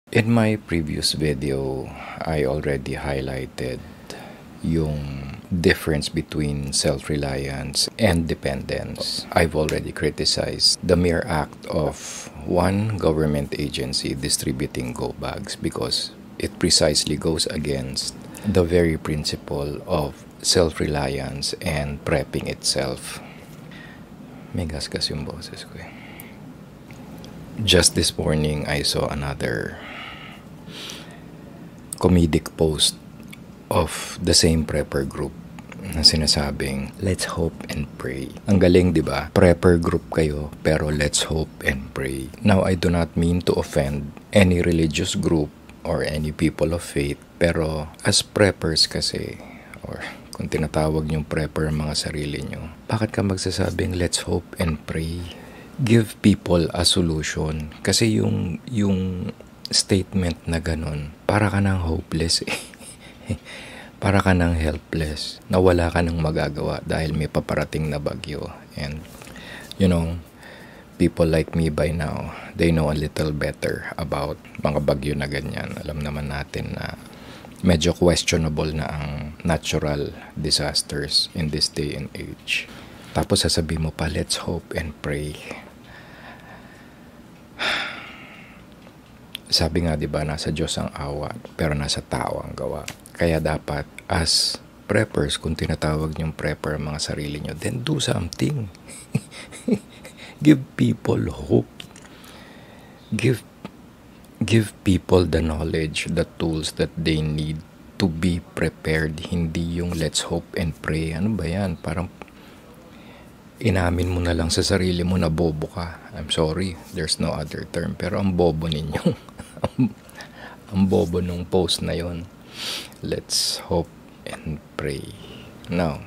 In my previous video, I already highlighted yung difference between self-reliance and dependence. I've already criticized the mere act of one government agency distributing go bags because it precisely goes against the very principle of self-reliance and prepping itself. May gasgas yung boses ko eh. Just this morning, I saw another comedic post of the same prepper group na sinasabing, let's hope and pray. Ang galing, di ba? Prepper group kayo, pero let's hope and pray. Now, I do not mean to offend any religious group or any people of faith, pero as preppers kasi, or kung tinatawag niyong prepper mga sarili niyo, bakit ka magsasabing let's hope and pray? Give people a solution. Kasi yung statement na ganun, para ka nang hopeless eh. Para ka nang helpless, na wala ka nang magagawa dahil may paparating na bagyo. And you know, people like me by now, they know a little better about mga bagyo na ganyan. Alam naman natin na medyo questionable na ang natural disasters in this day and age. Tapos sasabihin mo pa, let's hope and pray. Sabi nga, di ba, nasa Diyos ang awa, pero nasa tao ang gawa. Kaya dapat, as preppers, kung tinatawag niyong prepper ang mga sarili niyo, then do something. Give people hope. Give people the knowledge, the tools that they need to be prepared. Hindi yung let's hope and pray. Ano ba yan? Parang inamin mo na lang sa sarili mo na bobo ka. I'm sorry, there's no other term. Pero ang bobo ninyo. Ang bobo nung post na yon. Let's hope and pray. Now,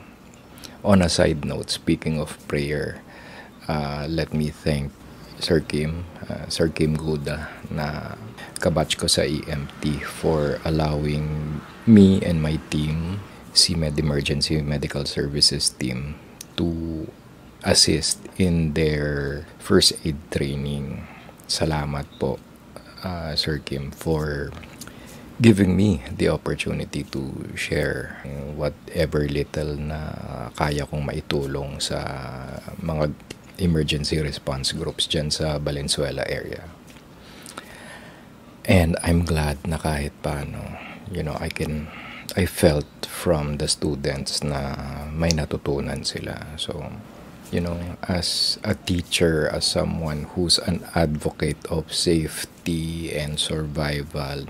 on a side note, speaking of prayer, let me thank Sir Kim Guda na kabatch ko sa EMT for allowing me and my team, CMED Emergency Medical Services team, to assist in their first aid training. Salamat po, Sir Kim, for giving me the opportunity to share whatever little na kaya kong maitulong sa mga emergency response groups dyan sa Valenzuela area. And I'm glad na kahit paano, you know, I felt from the students na may natutunan sila. So, you know, as a teacher, as someone who's an advocate of safety and survival,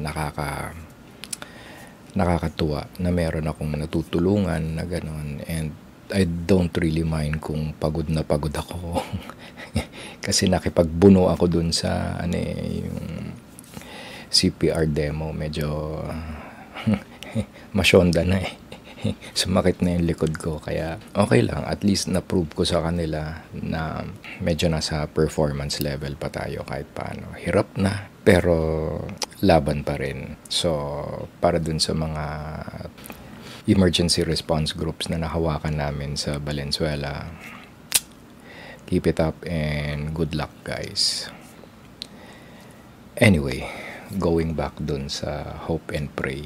nakakatuwa na meron akong natutulungan na gano'n. And I don't really mind kung pagod na pagod ako. Kasi nakipagbuno ako dun sa yung CPR demo. Medyo masyonda na eh. Sumakit na yung likod ko, kaya okay lang, at least na-prove ko sa kanila na medyo nasa performance level pa tayo kahit paano. Hirap na, pero laban pa rin. So, para dun sa mga emergency response groups na nahawakan namin sa Valenzuela, keep it up and good luck, guys. Anyway, going back dun sa hope and pray.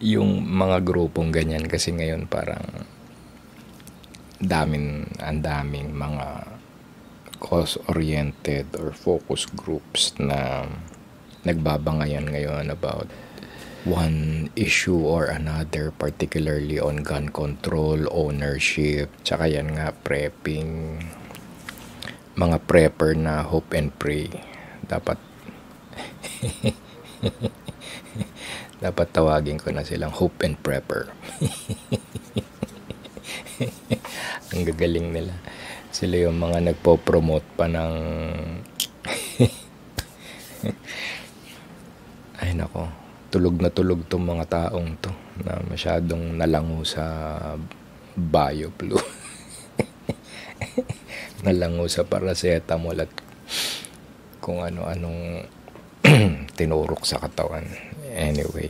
Yung mga grupong ganyan kasi ngayon parang ang daming mga cause-oriented or focus groups na nagbabangayan ngayon about one issue or another, particularly on gun control, ownership, tsaka yan nga, prepping. Mga prepper na hope and pray. Dapat tawagin ko na silang hope and prepper. Ang gagaling nila. Sila yung mga nagpo-promote pa ng ay nako, tulog na tulog tong mga taong to na masyadong nalango sa BioFlu. Nalango sa paracetamol at kung ano-anong tinurok sa katawan. Anyway,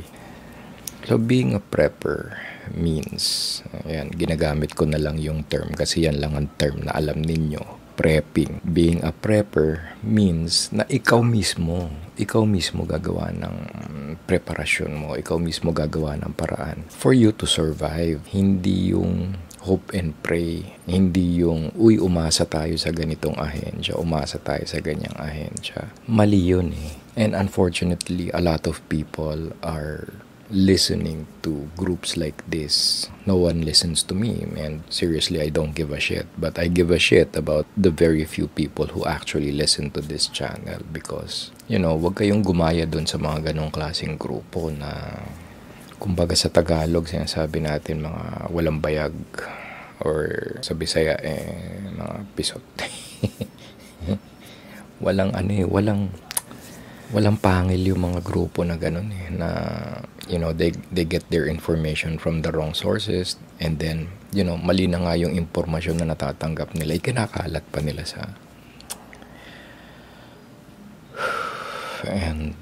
so being a prepper means, ayan, ginagamit ko na lang yung term kasi yan lang ang term na alam ninyo prepping. Being a prepper means na ikaw mismo gagawa ng preparasyon mo, ikaw mismo gagawa ng paraan for you to survive. Hindi yung hope and pray, hindi yung umasa tayo sa ganitong ahensya, umasa tayo sa ganyang ahensya. Mali yun eh. And unfortunately, a lot of people are listening to groups like this. No one listens to me, and seriously, I don't give a shit. But I give a shit about the very few people who actually listen to this channel because, wag kayong gumaya dun sa mga ganong klaseng grupo na, kumbaga sa Tagalog, sinasabi natin mga walang bayag, or sa Bisaya, mga pisot. Walang pangil yung mga grupo na ganun na they get their information from the wrong sources, and then mali na nga yung impormasyon na natatanggap nila, ikinakalat pa nila sa and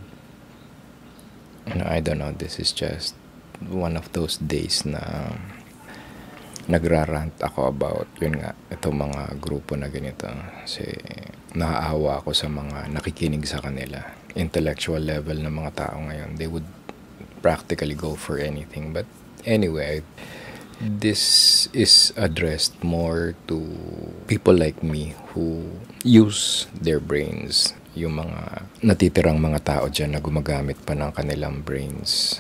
I don't know, this is just one of those days na nagrarant ako about itong mga grupo na ganito kasi naaawa ako sa mga nakikinig sa kanila. Intellectual level ng mga tao ngayon, they would practically go for anything. But anyway, this is addressed more to people like me who use their brains. Yung mga natitirang mga tao dyan na gumagamit pa ng kanilang brains,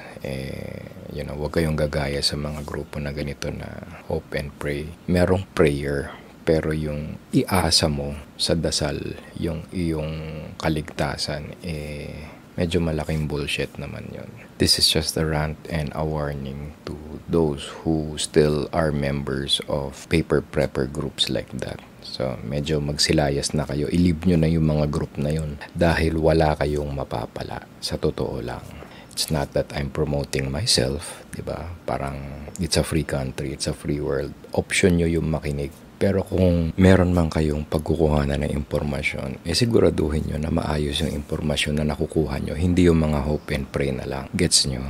wag kayong gagaya sa mga grupo na ganito na hope and pray. Merong prayer, pero yung iasa mo sa dasal, yung iyong kaligtasan, medyo malaking bullshit naman yun. This is just a rant and a warning to those who still are members of paper prepper groups like that. So, medyo magsilayas na kayo. I-leave nyo na yung mga group na yun dahil wala kayong mapapala. Sa totoo lang. It's not that I'm promoting myself, diba? Parang it's a free country, it's a free world. Option nyo yung makinig. Pero kung meron man kayong pagkukuhanan ng impormasyon, siguraduhin nyo na maayos yung impormasyon na nakukuha nyo. Hindi yung mga hope and pray na lang. Gets nyo?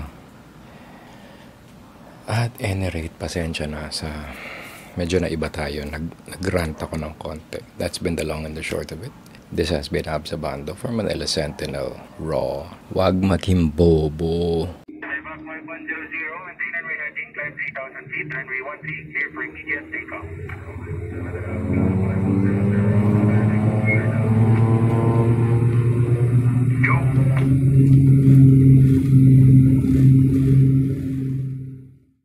At any rate, pasensya na sa medyo na iba tayo. Nag-rant ako ng konti. That's been the long and the short of it. This has been Abs Abando for Manila Sentinel Raw. Wag maging bobo. Flight 100, maintain runway heading, climb 3,000 feet, runway 13, clear for immediate takeoff.